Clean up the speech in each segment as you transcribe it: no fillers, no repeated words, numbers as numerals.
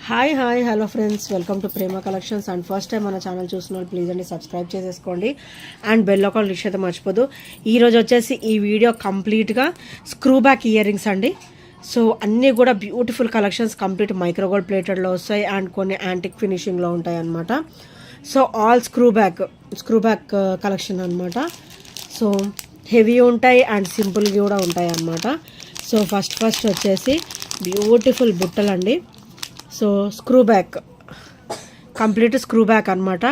Hi hello friends, welcome to Prema collections. And first time మన channel చూసిన వాళ్ళు please అండి సబ్స్క్రైబ్ చేసేసుకోండి అండ్ బెల్ ఐకాన్ లిస్ట్ అయితే మర్చిపోదు. ఈరోజు వచ్చేసి ఈ వీడియో కంప్లీట్గా స్క్రూ బ్యాక్ ఇయర్ రింగ్స్ అండి. సో అన్నీ కూడా బ్యూటిఫుల్ కలెక్షన్స్, కంప్లీట్ మైక్రోగోల్డ్ ప్లేటెడ్లో వస్తాయి అండ్ కొన్ని యాంటిక్ ఫినిషింగ్లో ఉంటాయి అన్నమాట. So all screw back collection అనమాట. సో హెవీ ఉంటాయి అండ్ సింపుల్ కూడా ఉంటాయి అన్నమాట. సో ఫస్ట్ వచ్చేసి బ్యూటిఫుల్ బుట్టలండి. So screw back, complete screw back అనమాట.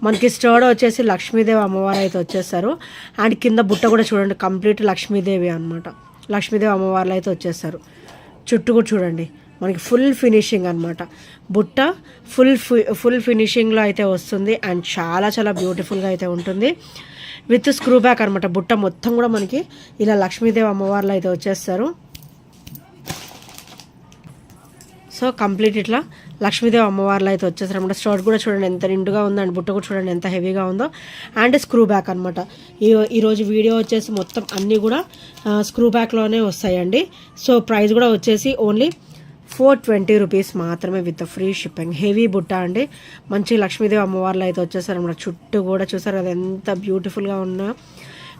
మనకి స్టర్డ్ వచ్చేసి లక్ష్మీదేవి అమ్మవారు అయితే వచ్చేస్తారు అండ్ కింద బుట్ట కూడా చూడండి, కంప్లీట్ లక్ష్మీదేవి అనమాట. లక్ష్మీదేవి అమ్మవార్లు అయితే వచ్చేస్తారు. చుట్టూ కూడా చూడండి మనకి ఫుల్ ఫినిషింగ్ అనమాట. బుట్ట ఫుల్ ఫినిషింగ్లో అయితే వస్తుంది అండ్ చాలా బ్యూటిఫుల్గా అయితే ఉంటుంది విత్ స్క్రూ బ్యాక్ అనమాట. బుట్ట మొత్తం కూడా మనకి ఇలా లక్ష్మీదేవి అమ్మవార్లు అయితే వచ్చేస్తారు. సో కంప్లీట్ ఇట్లా లక్ష్మీదేవి అమ్మవార్లు అయితే వచ్చేసారు అనమాట. స్టర్ట్ కూడా చూడండి ఎంత నిండుగా ఉందో అండ్ బుట్ట కూడా చూడండి ఎంత హెవీగా ఉందో అండ్ స్క్రూ బ్యాక్ అనమాట. ఈరోజు వీడియో వచ్చేసి మొత్తం అన్నీ కూడా స్క్రూ బ్యాక్లోనే వస్తాయండి. సో ప్రైస్ కూడా వచ్చేసి ఓన్లీ 420 రూపీస్ మాత్రమే విత్ ఫ్రీ షిప్పింగ్. హెవీ బుట్ట అండి, మంచి లక్ష్మీదేవి అమ్మవార్లు అయితే వచ్చేసారు అనమాట. చుట్టూ కూడా చూసారు అది ఎంత బ్యూటిఫుల్గా ఉన్న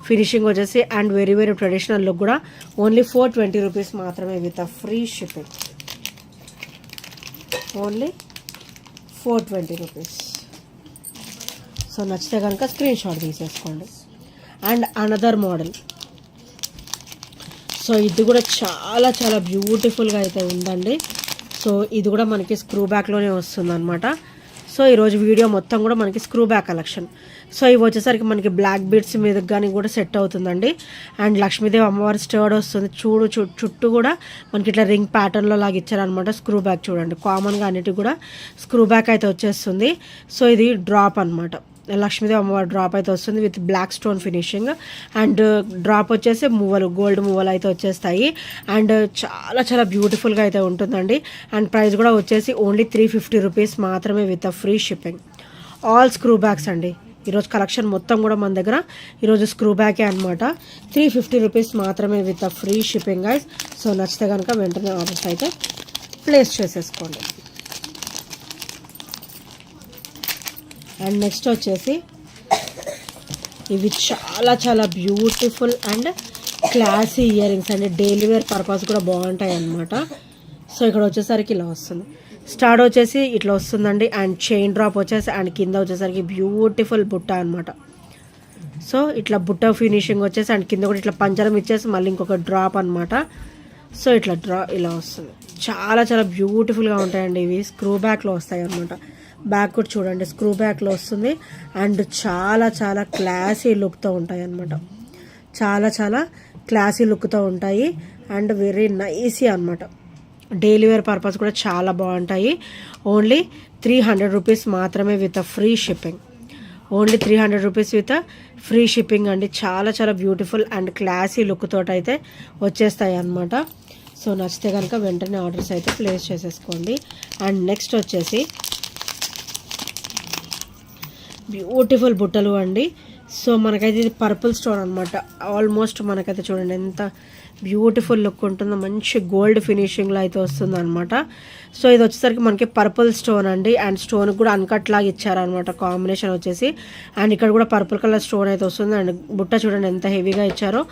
ఫినిషింగ్ వచ్చేసి అండ్ వెరీ ట్రెడిషనల్ లుక్ కూడా. ఓన్లీ 420 రూపీస్ మాత్రమే with free shipping. Only 420 rupees. So నచ్చితే కనుక స్క్రీన్ షాట్ తీసేసుకోండి. And another model. సో ఇది కూడా చాలా బ్యూటిఫుల్గా అయితే ఉందండి. సో ఇది కూడా మనకి స్క్రూ బ్యాక్లోనే వస్తుంది అనమాట. సో ఈరోజు వీడియో మొత్తం కూడా మనకి స్క్రూ బ్యాక్ కలెక్షన్. సో ఇవి వచ్చేసరికి మనకి బ్లాక్ బీడ్స్ మీద కానీ కూడా సెట్ అవుతుందండి. అండ్ లక్ష్మీదేవి అమ్మవారి స్టర్డ్ వస్తుంది. చుట్టూ కూడా మనకి ఇట్లా రింగ్ ప్యాటర్న్లో లాగా ఇచ్చారనమాట. స్క్రూ బ్యాక్ చూడండి, కామన్గా అన్నిటికి కూడా స్క్రూ బ్యాక్ అయితే వచ్చేస్తుంది. సో ఇది డ్రాప్ అనమాట, లక్ష్మీదేవి అమ్మవారి డ్రాప్ అయితే వస్తుంది with black stone finishing and drop వచ్చేసి గోల్డ్ మువ్వలు అయితే వచ్చేస్తాయి అండ్ చాలా బ్యూటిఫుల్గా అయితే ఉంటుందండి. అండ్ ప్రైస్ కూడా వచ్చేసి ఓన్లీ 350 రూపీస్ మాత్రమే with free shipping. All screw backs అండి. ఈరోజు కలెక్షన్ మొత్తం కూడా మన దగ్గర ఈరోజు స్క్రూ బ్యాకే అనమాట. 350 రూపీస్ మాత్రమే with free shipping guys. So నచ్చితే కనుక వెంటనే ఆర్డర్స్ అయితే ప్లేస్ చేసేసుకోండి. అండ్ నెక్స్ట్ వచ్చేసి ఇవి చాలా beautiful and classy year rings అండి. డైలీ వేర్ పర్పస్ కూడా బాగుంటాయి అన్నమాట. సో ఇక్కడ వచ్చేసరికి ఇలా వస్తుంది. స్టార్ట్ వచ్చేసి ఇట్లా వస్తుందండి అండ్ చైన్ డ్రాప్ వచ్చేసి అండ్ కింద వచ్చేసరికి బ్యూటిఫుల్ బుట్ట అనమాట. సో ఇట్లా బుట్ట ఫినిషింగ్ వచ్చేసి అండ్ కింద కూడా ఇట్లా పంజరం ఇచ్చేసి మళ్ళీ ఇంకొక డ్రాప్ అనమాట. సో ఇట్లా ఇలా వస్తుంది. చాలా బ్యూటిఫుల్గా ఉంటాయండి. ఇవి స్క్రూ బ్యాక్లో వస్తాయి అనమాట. బ్యాక్ కూడా చూడండి స్క్రూ బ్యాక్లో వస్తుంది అండ్ చాలా క్లాసీ లుక్తో ఉంటాయి అన్నమాట. చాలా క్లాసీ లుక్తో ఉంటాయి అండ్ వెరీ నైసీ అనమాట. డైలీ వేర్ పర్పస్ కూడా చాలా బాగుంటాయి. ఓన్లీ 300 రూపీస్ మాత్రమే with free shipping. Only 300 rupees with free shipping అండి. చాలా బ్యూటిఫుల్ అండ్ క్లాసీ లుక్ తోటి అయితే వచ్చేస్తాయి అన్నమాట. సో నచ్చితే కనుక వెంటనే ఆర్డర్స్ అయితే ప్లేస్ చేసేసుకోండి. అండ్ నెక్స్ట్ వచ్చేసి బ్యూటిఫుల్ బుట్టలు అండి. సో మనకైతే ఇది పర్పుల్ స్టోన్ అనమాట. ఆల్మోస్ట్ మనకైతే చూడండి ఎంత బ్యూటిఫుల్ లుక్ ఉంటుందో, మంచి గోల్డ్ ఫినిషింగ్లో అయితే వస్తుంది అనమాట. సో ఇది వచ్చేసరికి మనకి పర్పుల్ స్టోన్ అండి అండ్ స్టోన్ కూడా అన్కట్ లాగా ఇచ్చారనమాట కాంబినేషన్ వచ్చేసి. అండ్ ఇక్కడ కూడా పర్పుల్ కలర్ స్టోన్ అయితే వస్తుంది అండ్ బుట్ట చూడండి ఎంత హెవీగా ఇచ్చారో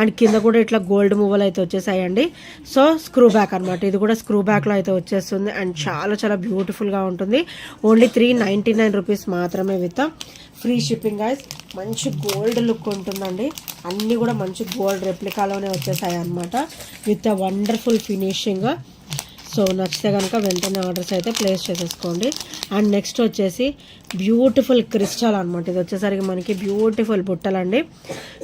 అండ్ కింద కూడా ఇట్లా గోల్డ్ మువ్వలు అయితే వచ్చేసాయండి. సో స్క్రూ బ్యాక్ అనమాట. ఇది కూడా స్క్రూ బ్యాక్లో అయితే వచ్చేస్తుంది అండ్ చాలా బ్యూటిఫుల్గా ఉంటుంది. ఓన్లీ 399 రూపీస్ మాత్రమే విత్ ఫ్రీ షిప్పింగ్ గైస్. మంచి గోల్డ్ లుక్ ఉంటుందండి. అన్నీ కూడా మంచి గోల్డ్ రెప్లికాలోనే వచ్చేసాయి అన్నమాట విత్ వండర్ఫుల్ ఫినిషింగ్. సో నచ్చితే కనుక వెంటనే ఆర్డర్స్ అయితే ప్లేస్ చేసేసుకోండి. అండ్ నెక్స్ట్ వచ్చేసి బ్యూటిఫుల్ క్రిస్టల్ అనమాట. ఇది వచ్చేసరికి మనకి బ్యూటిఫుల్ బుట్టలండి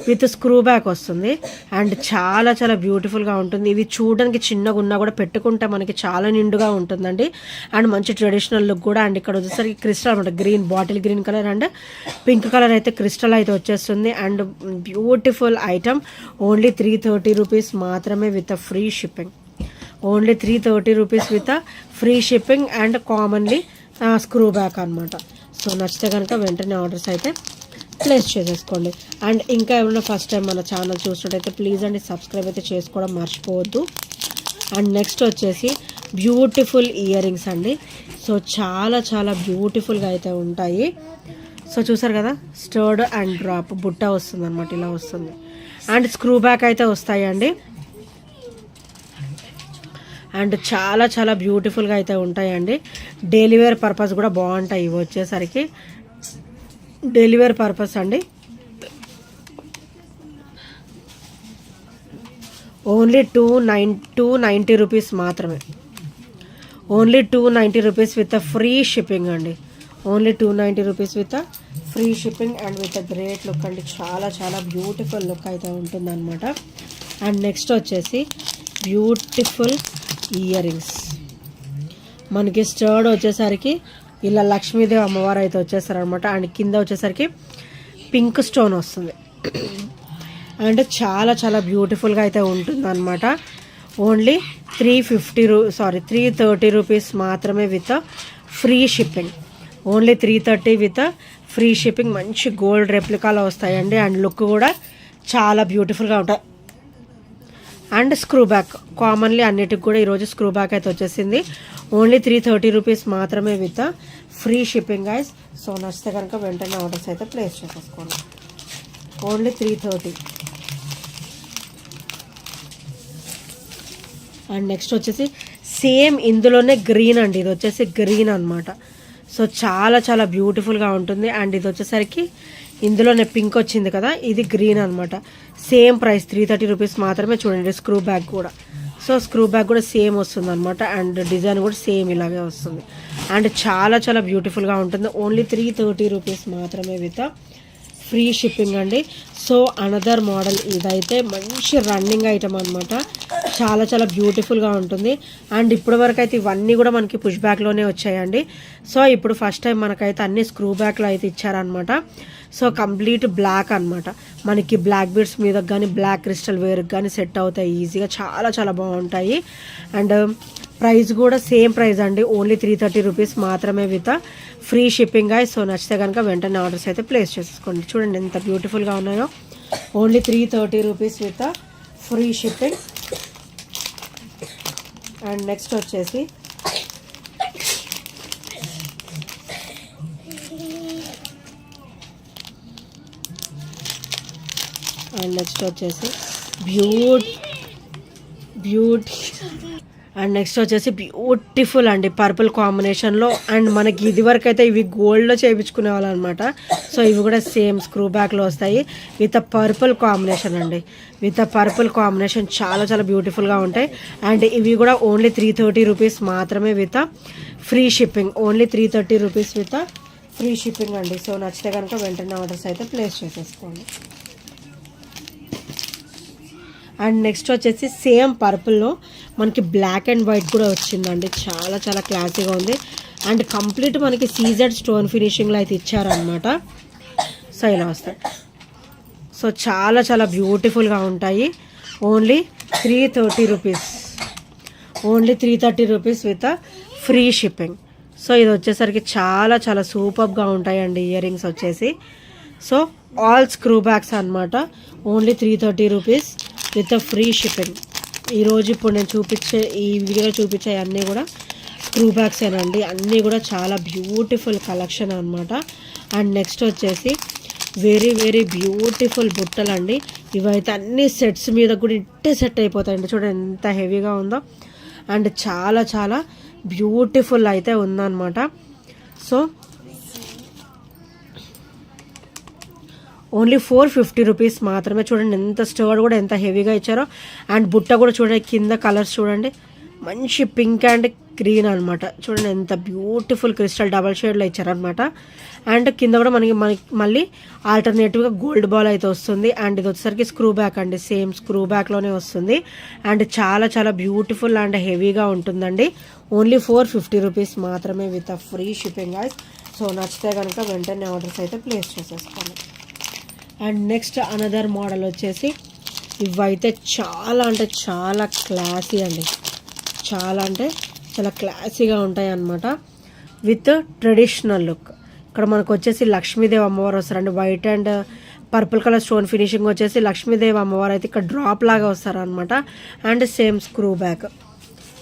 విత్ స్క్రూ బ్యాక్ వస్తుంది అండ్ చాలా బ్యూటిఫుల్గా ఉంటుంది. ఇవి చూడడానికి చిన్నగా ఉన్నా కూడా పెట్టుకుంటే మనకి చాలా నిండుగా ఉంటుందండి అండ్ మంచి ట్రెడిషనల్ లుక్ కూడా. అండ్ ఇక్కడ వచ్చేసరికి క్రిస్టల్ అనమాట, green bottle green colour and pink colour అయితే క్రిస్టల్ అయితే వచ్చేస్తుంది and beautiful item. Only 330 rupees మాత్రమే with free shipping. Only 330 rupees with free shipping and commonly screw back అనమాట. సో నచ్చితే కనుక వెంటనే ఆర్డర్స్ అయితే ప్లేస్ చేసేసుకోండి. అండ్ ఇంకా ఏమైనా ఫస్ట్ టైం మన ఛానల్ చూసినట్టయితే ప్లీజ్ అండి సబ్స్క్రైబ్ అయితే చేసుకోవడం మర్చిపోవద్దు. అండ్ నెక్స్ట్ వచ్చేసి బ్యూటిఫుల్ ఇయర్ రింగ్స్ అండి. సో చాలా చాలా బ్యూటిఫుల్గా అయితే ఉంటాయి. సో చూసారు కదా, స్టర్డ్ అండ్ డ్రాప్ బుట్ట వస్తుంది అనమాట, ఇలా వస్తుంది. అండ్ స్క్రూ బ్యాక్ అయితే వస్తాయండి. అండ్ చాలా చాలా బ్యూటిఫుల్గా అయితే ఉంటాయండి. డైలీ వేర్ పర్పస్ కూడా బాగుంటాయి ఇవి వచ్చేసరికి. డైలీ వేర్ పర్పస్ అండి. ఓన్లీ 290 రూపీస్ మాత్రమే. Only 290 rupees with free shipping అండి. Only 290 rupees with free shipping and with great look అండి. చాలా చాలా బ్యూటిఫుల్ లుక్ అయితే ఉంటుందన్నమాట. అండ్ నెక్స్ట్ వచ్చేసి బ్యూటిఫుల్ ఇయర్ రింగ్స్. మనకి స్టర్డ్ వచ్చేసరికి ఇలా లక్ష్మీదేవి అమ్మవారు అయితే వచ్చేస్తారనమాట. అండ్ కింద వచ్చేసరికి పింక్ స్టోన్ వస్తుంది. అండ్ చాలా చాలా బ్యూటిఫుల్గా అయితే ఉంటుందన్నమాట. ఓన్లీ 330 రూపీస్ మాత్రమే with free shipping. Only 330 with free shipping. మంచి గోల్డ్ రెప్లికాలో వస్తాయండి. అండ్ లుక్ కూడా చాలా బ్యూటిఫుల్గా ఉంటాయి. అండ్ స్క్రూ బ్యాక్ కామన్లీ అన్నిటికి కూడా ఈరోజు స్క్రూ బ్యాక్ అయితే వచ్చేసింది. ఓన్లీ 330 రూపీస్ మాత్రమే with free shipping guys. So నచ్చితే కనుక వెంటనే ఆర్డర్స్ అయితే ప్లేస్ చేసేసుకోండి. ఓన్లీ 330. అండ్ నెక్స్ట్ వచ్చేసి సేమ్ ఇందులోనే గ్రీన్ అండి. ఇది వచ్చేసి గ్రీన్ అనమాట. సో చాలా చాలా బ్యూటిఫుల్గా ఉంటుంది. అండ్ ఇది వచ్చేసరికి ఇందులోనే పింక్ వచ్చింది కదా, ఇది గ్రీన్ అనమాట. సేమ్ ప్రైస్ 330 రూపీస్ మాత్రమే. చూడండి స్క్రూ బ్యాగ్ కూడా. సో స్క్రూ బ్యాగ్ కూడా సేమ్ వస్తుంది అనమాట. అండ్ డిజైన్ కూడా సేమ్ ఇలాగే వస్తుంది. అండ్ చాలా చాలా బ్యూటిఫుల్గా ఉంటుంది. ఓన్లీ 330 రూపీస్ మాత్రమే విత్ ఫ్రీ షిప్పింగ్ అండి. సో అనదర్ మోడల్ ఇదైతే మంచి రన్నింగ్ ఐటమ్ అనమాట. చాలా చాలా బ్యూటిఫుల్గా ఉంటుంది. అండ్ ఇప్పటి వరకు అయితే ఇవన్నీ కూడా మనకి పుష్ బ్యాక్లోనే వచ్చాయండి. సో ఇప్పుడు ఫస్ట్ టైం మనకైతే అన్ని స్క్రూ బ్యాక్లో అయితే ఇచ్చారనమాట. సో కంప్లీట్ బ్లాక్ అనమాట. మనకి బ్లాక్ బీడ్స్ మీద కానీ బ్లాక్ క్రిస్టల్ వేర్కి కానీ సెట్ అవుతాయి ఈజీగా. చాలా చాలా బాగుంటాయి. అండ్ ప్రైస్ కూడా సేమ్ ప్రైస్ అండి. ఓన్లీ 330 రూపీస్ మాత్రమే విత్ ఫ్రీ షిప్పింగ్. సో నచ్చితే కనుక వెంటనే ఆర్డర్స్ అయితే ప్లేస్ చేసుకోండి. చూడండి ఎంత బ్యూటిఫుల్గా ఉన్నాయో. Only 330 rupees with free shipping. And next వచ్చేసి బ్యూటిఫుల్ అండి పర్పుల్ కాంబినేషన్లో. అండ్ మనకి ఇది వరకు అయితే ఇవి గోల్డ్లో చేయించుకునే వాళ్ళు అనమాట. సో ఇవి కూడా సేమ్ స్క్రూ బ్యాక్లో వస్తాయి విత్ పర్పుల్ కాంబినేషన్ అండి. విత్ పర్పుల్ కాంబినేషన్ చాలా చాలా బ్యూటిఫుల్గా ఉంటాయి. అండ్ ఇవి కూడా ఓన్లీ 330 రూపీస్ మాత్రమే with free shipping. Only 330 rupees with free shipping అండి. సో నచ్చితే కనుక వెంటనే ఆర్డర్స్ అయితే ప్లేస్ చేసేసుకోండి. అండ్ నెక్స్ట్ వచ్చేసి సేమ్ పర్పుల్లో మనకి బ్లాక్ అండ్ వైట్ కూడా వచ్చిందండి. చాలా చాలా క్లాసీగా ఉంది. అండ్ కంప్లీట్ మనకి సీజెడ్ స్టోన్ ఫినిషింగ్లో అయితే ఇచ్చారనమాట. సో ఇలా వస్తాయి. సో చాలా చాలా బ్యూటిఫుల్గా ఉంటాయి. Only 330 rupees. Only 330 rupees with free shipping. So ఇది వచ్చేసరికి చాలా చాలా సూపర్గా ఉంటాయండి ఇయర్ రింగ్స్ వచ్చేసి. సో ఆల్ స్క్రూ బ్యాగ్స్ అనమాట. Only 330 rupees with free shipping. ఈరోజు ఇప్పుడు నేను ఈ వీడియోలో చూపించే అన్నీ కూడా స్క్రూ బ్యాగ్స్ ఏనండి. అన్నీ కూడా చాలా బ్యూటిఫుల్ కలెక్షన్ అనమాట. అండ్ నెక్స్ట్ వచ్చేసి వెరీ వెరీ బ్యూటిఫుల్ బుట్టలు అండి. ఇవైతే అన్ని సెట్స్ మీద కూడా ఇట్టే సెట్ అయిపోతాయండి. చూడండి ఎంత హెవీగా ఉందో. అండ్ చాలా చాలా బ్యూటిఫుల్ అయితే ఉందన్నమాట. సో ఓన్లీ 450 రూపీస్ మాత్రమే. చూడండి ఎంత స్టర్డ్ కూడా ఎంత హెవీగా ఇచ్చారో. అండ్ బుట్ట కూడా చూడండి, కింద కలర్స్ చూడండి, మంచి పింక్ అండ్ గ్రీన్ అనమాట. చూడండి ఎంత బ్యూటిఫుల్ క్రిస్టల్ డబల్ షేడ్లో ఇచ్చారనమాట. అండ్ కింద కూడా మనకి మళ్ళీ ఆల్టర్నేటివ్గా గోల్డ్ బాల్ అయితే వస్తుంది. అండ్ ఇది వచ్చేసరికి స్క్రూ బ్యాక్ అండి. సేమ్ స్క్రూ బ్యాక్లోనే వస్తుంది. అండ్ చాలా చాలా బ్యూటిఫుల్ అండ్ హెవీగా ఉంటుందండి. ఓన్లీ 450 రూపీస్ మాత్రమే with free shipping guys. So నచ్చితే కనుక వెంటనే ఆర్డర్స్ అయితే ప్లేస్ చేసేసుకోండి. అండ్ నెక్స్ట్ అనదర్ మోడల్ వచ్చేసి ఇవైతే చాలా అంటే చాలా క్లాసీ అండి. చాలా అంటే చాలా క్లాసీగా ఉంటాయి అన్నమాట. With traditional look. ఇక్కడ మనకు వచ్చేసి లక్ష్మీదేవి అమ్మవారు వస్తారండి. White and purple colour stone finishing వచ్చేసి లక్ష్మీదేవి అమ్మవారు అయితే ఇక్కడ డ్రాప్ లాగా వస్తారనమాట. And same screw back.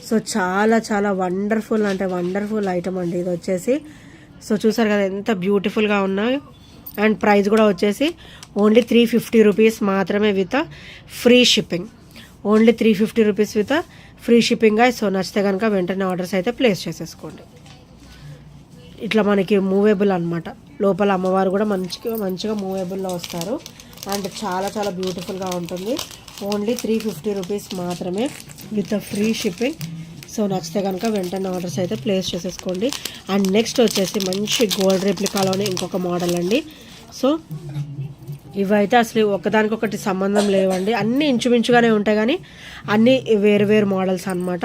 So చాలా చాలా వండర్ఫుల్ అంటే వండర్ఫుల్ ఐటమ్ అండి ఇది వచ్చేసి. సో చూసారు కదా ఎంత బ్యూటిఫుల్గా ఉన్నాయి. అండ్ ప్రైస్ కూడా వచ్చేసి ఓన్లీ 350 రూపీస్ మాత్రమే with free shipping. Only 350 rupees with free shipping. So నచ్చితే కనుక వెంటనే ఆర్డర్స్ అయితే ప్లేస్ చేసేసుకోండి. ఇట్లా మనకి మూవేబుల్ అనమాట. లోపల అమ్మవారు కూడా మంచిగా మూవేబుల్లో వస్తారు. అండ్ చాలా చాలా బ్యూటిఫుల్గా ఉంటుంది. ఓన్లీ 350 రూపీస్ మాత్రమే విత్ ఫ్రీ షిప్పింగ్. సో నచ్చితే కనుక వెంటనే ఆర్డర్స్ అయితే ప్లేస్ చేసేసుకోండి. అండ్ నెక్స్ట్ వచ్చేసి మంచి గోల్డ్ రెప్లికాలోనే ఇంకొక మోడల్ అండి. సో ఇవైతే అసలు ఒకదానికొకటి సంబంధం లేవండి, అన్నీ ఇంచుమించుగానే ఉంటాయి కానీ అన్నీ వేరు వేరు మోడల్స్ అనమాట.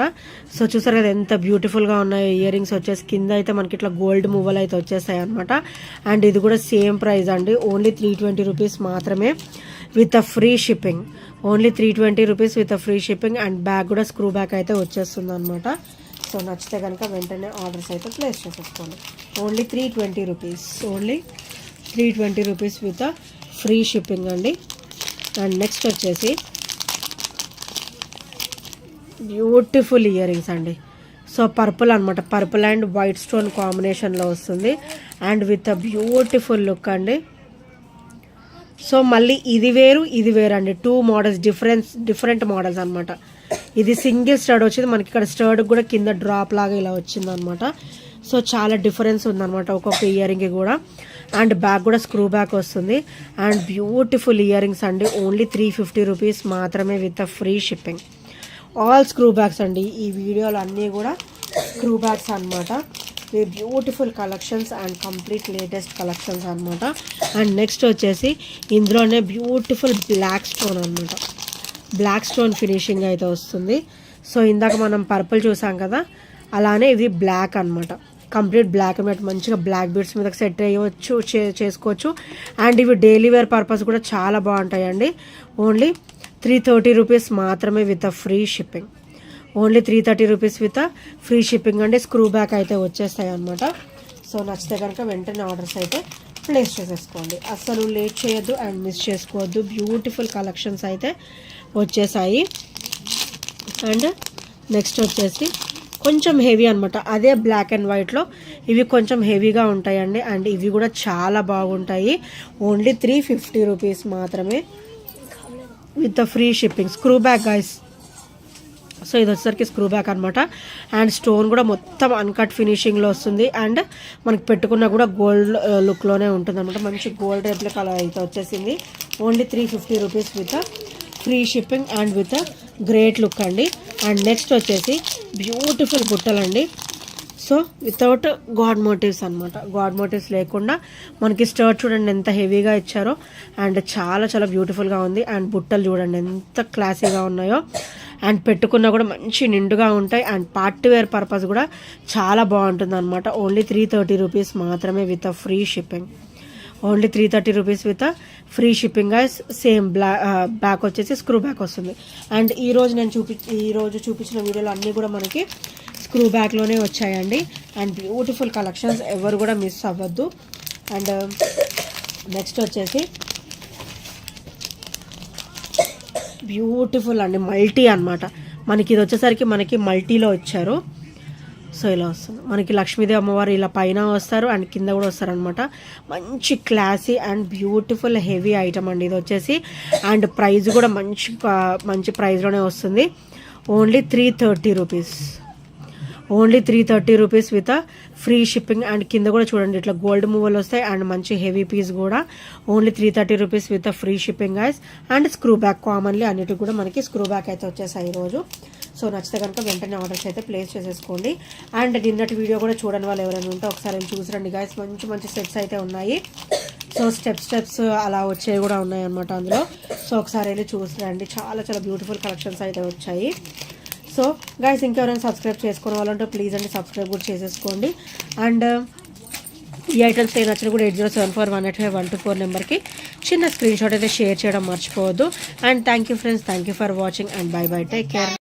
సో చూసారు కదా ఎంత బ్యూటిఫుల్గా ఉన్నాయి. ఇయర్ రింగ్స్ వచ్చేసి కింద అయితే మనకి ఇట్లా గోల్డ్ మువ్వలు అయితే వచ్చేస్తాయి అనమాట. అండ్ ఇది కూడా సేమ్ ప్రైస్ అండి, ఓన్లీ 320 రూపీస్ మాత్రమే with free shipping. Only 320 rupees with free shipping. And bag కూడా స్క్రూ బ్యాగ్ అయితే వచ్చేస్తుంది అనమాట. సో నచ్చితే కనుక వెంటనే ఆర్డర్స్ అయితే ప్లేస్ చేసేసుకోండి. Only 320 rupees. Only 320 rupees with free shipping అండి. అండ్ నెక్స్ట్ వచ్చేసి బ్యూటిఫుల్ ఇయర్ రింగ్స్ అండి. సో పర్పుల్ అనమాట, పర్పుల్ అండ్ వైట్ స్టోన్ కాంబినేషన్లో వస్తుంది. And with a beautiful look అండి. సో మళ్ళీ ఇది వేరు అండి, 2 మోడల్స్ డిఫరెంట్ మోడల్స్ అనమాట. ఇది సింగిల్ స్టడ్ వచ్చింది మనకి, ఇక్కడ స్టడ్ కూడా కింద డ్రాప్ లాగా ఇలా వచ్చింది అనమాట. సో చాలా డిఫరెన్స్ ఉందన్నమాట ఒక్కొక్క ఇయర్ రింగ్కి కూడా. అండ్ బ్యాగ్ కూడా స్క్రూ బ్యాగ్ వస్తుంది. అండ్ బ్యూటిఫుల్ ఇయర్ రింగ్స్ అండి, ఓన్లీ 350 రూపీస్ మాత్రమే with free shipping. All screw bags అండి, ఈ వీడియోలు అన్నీ కూడా స్క్రూ బ్యాగ్స్ అనమాట. Beautiful collections and complete latest collections అనమాట. అండ్ నెక్స్ట్ వచ్చేసి ఇందులోనే బ్యూటిఫుల్ బ్లాక్ స్టోన్ అనమాట, బ్లాక్ స్టోన్ ఫినిషింగ్ అయితే వస్తుంది. సో ఇందాక మనం పర్పుల్ చూసాం కదా, అలానే ఇది బ్లాక్ అనమాట, కంప్లీట్ బ్లాక్ అండ్ వైట్. మంచిగా బ్లాక్ బీడ్స్ మీద సెట్ అయ్యవచ్చు, చేసుకోవచ్చు. అండ్ ఇవి డైలీ వేర్ పర్పస్ కూడా చాలా బాగుంటాయండి. ఓన్లీ 330 రూపీస్ మాత్రమే with free shipping. Only 330 rupees with free shipping అండి. స్క్రూ బ్యాక్ అయితే వచ్చేస్తాయి అనమాట. సో నచ్చితే కనుక వెంటనే ఆర్డర్స్ అయితే ప్లేస్ చేసేసుకోండి. అస్సలు లేట్ చేయొద్దు అండ్ మిస్ చేసుకోవద్దు. బ్యూటిఫుల్ కలెక్షన్స్ అయితే వచ్చేసాయి. అండ్ నెక్స్ట్ వచ్చేసి కొంచెం హెవీ అనమాట, అదే బ్లాక్ అండ్ వైట్లో ఇవి కొంచెం హెవీగా ఉంటాయండి. అండ్ ఇవి కూడా చాలా బాగుంటాయి. ఓన్లీ 350 రూపీస్ మాత్రమే with free shipping. Screw back guys. So ఇది వచ్చేసరికి స్క్రూ బ్యాక్ అనమాట. అండ్ స్టోన్ కూడా మొత్తం అన్కట్ ఫినిషింగ్లో వస్తుంది. అండ్ మనకి పెట్టుకున్న కూడా గోల్డ్ లుక్లోనే ఉంటుంది అనమాట. మంచి గోల్డ్ రెప్లికా అయితే వచ్చేసింది. Only 350 rupees with free shipping and with great look అండి. అండ్ నెక్స్ట్ వచ్చేసి బ్యూటిఫుల్ బుట్టలండి. సో వితౌట్ గాడ్ మోటివ్స్ అనమాట, గాడ్ మోటివ్స్ లేకుండా మనకి స్టర్ట్ చూడండి ఎంత హెవీగా ఇచ్చారో. అండ్ చాలా చాలా బ్యూటిఫుల్గా ఉంది. అండ్ బుట్టలు చూడండి ఎంత క్లాసీగా ఉన్నాయో. అండ్ పెట్టుకున్నా కూడా మంచి నిండుగా ఉంటాయి. అండ్ పార్టీ వేర్ పర్పస్ కూడా చాలా బాగుంటుంది అనమాట. ఓన్లీ 330 రూపీస్ మాత్రమే with free shipping. Only 330 rupees with free shipping. Same back వచ్చేసి స్క్రూ బ్యాక్ వస్తుంది. అండ్ ఈరోజు చూపించిన వీడియోలో అన్నీ కూడా మనకి స్క్రూ బ్యాక్లోనే వచ్చాయండి. అండ్ బ్యూటిఫుల్ కలెక్షన్స్, ఎవరు కూడా మిస్ అవ్వద్దు. అండ్ నెక్స్ట్ వచ్చేసి బ్యూటిఫుల్ అండి మల్టీ అనమాట. మనకి ఇది వచ్చేసరికి మనకి మల్టీలో వచ్చారు. సో ఇలా వస్తుంది మనకి లక్ష్మీదేవి అమ్మవారు ఇలా పైన వస్తారు అండ్ కింద కూడా వస్తారనమాట. మంచి classy and beautiful heavy item అండి ఇది వచ్చేసి. అండ్ ప్రైస్ కూడా మంచి ప్రైస్లోనే వస్తుంది. Only 330 rupees. Only 330 rupees with free shipping. And కింద కూడా చూడండి ఇట్లా గోల్డ్ మూవలు వస్తాయి అండ్ మంచి హెవీ పీస్ కూడా. Only 330 rupees with free shipping guys. And screw back commonly అన్నిటికి కూడా మనకి స్క్రూ బ్యాక్ అయితే వచ్చేసాయి ఈరోజు. సో నచ్చితే కనుక వెంటనే ఆర్డర్స్ అయితే ప్లేస్ చేసేసుకోండి. అండ్ నిన్నటి వీడియో కూడా చూడని వాళ్ళు ఎవరైనా ఉంటే ఒకసారి చూసిరండి గైస్. మంచి సెట్స్ అయితే ఉన్నాయి. సో స్టెప్స్ అలా వచ్చేవి కూడా ఉన్నాయి అనమాట అందులో. సో ఒకసారి వెళ్ళి చూసిరండి. చాలా చాలా బ్యూటిఫుల్ కలెక్షన్స్ అయితే వచ్చాయి. సో గైస్ ఇంకెవరైనా సబ్స్క్రైబ్ చేసుకునే వాళ్ళంటే ప్లీజ్ అండి సబ్స్క్రైబ్ కూడా చేసేసుకోండి. అండ్ ఈ ఐటమ్స్ ఏ నచ్చిన కూడా 8074185124 నెంబర్కి చిన్న స్క్రీన్ షాట్ అయితే షేర్ చేయడం మర్చిపోవద్దు. And thank you friends, thank you for watching and by by, take care.